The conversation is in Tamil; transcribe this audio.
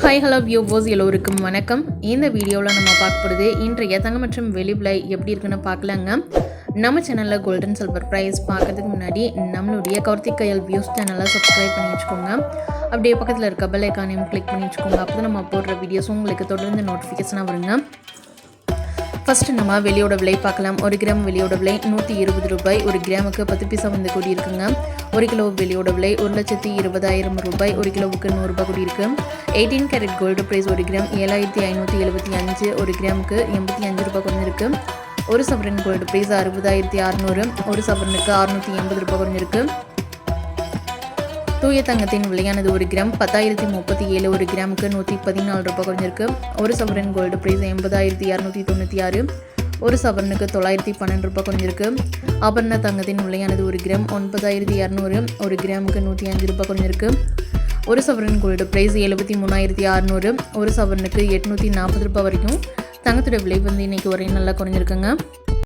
ஹாய் ஹலோ வியூவர்ஸ் எல்லோருக்கும் வணக்கம். இந்த வீடியோவில் நம்ம பார்க்க போகிறது இன்றைய தங்கம் மற்றும் வெள்ளி விலை எப்படி இருக்குன்னு பார்க்கலாங்க. நம்ம சேனலில் கோல்டன் சில்வர் ப்ரைஸ் பார்க்கறதுக்கு முன்னாடி நம்மளுடைய கார்த்திக் கயல் வியூஸ் சேனலை சப்ஸ்கிரைப் பண்ணி வச்சுக்கோங்க. அப்படியே பக்கத்தில் இருக்க பெல் ஐக்கானையும் கிளிக் பண்ணி வச்சுக்கோங்க. அப்போ தான் நம்ம போடுற வீடியோஸ் உங்களுக்கு தொடர்ந்து நோட்டிஃபிகேஷனாக வருங்க. ஃபஸ்ட்டு நம்ம வெளியோட விலை பார்க்கலாம். 1 கிராம் வெளியோட விலை 120 ரூபாய். 1 கிராமுக்கு 10 பைசா வந்து கூடி இருக்குங்க. 1 கிலோ வெளியோட விலை 1,20,000 ரூபாய். 1 கிலோவுக்கு 100 ரூபாய் கூடி இருக்கு. 18 கேரட் கோல்டு ப்ரைஸ் 1 கிராம் 7,575. 1 கிராமுக்கு 85 ரூபாய் குறைஞ்சிருக்கு. 1 சவரன் கோல்டு ப்ரைஸ் 60,600. 1 சவரனுக்கு 680 ரூபாய் குறைஞ்சிருக்கு. தூய தங்கத்தின் விலையானது 1 கிராம் 10,037. 1 கிராமுக்கு 114 ரூபாய் குறைஞ்சிருக்கு. 1 சவரன் கோல்டு ப்ரைஸ் 80,296. 1 சவரனுக்கு 912 ரூபாய் குறைஞ்சிருக்கு. ஆபரண தங்கத்தின் விலையானது 1 கிராம் 9,200. 1 கிராமுக்கு 105 ரூபாய் குறைஞ்சிருக்கு. 1 சவரன் கோல்டு ப்ரைஸ் 73,600. 1 சவரனுக்கு 840 ரூபாய் வரைக்கும் தங்கத்தோட விலை வந்து இன்றைக்கி வரையும் நல்லா குறைஞ்சிருக்குங்க.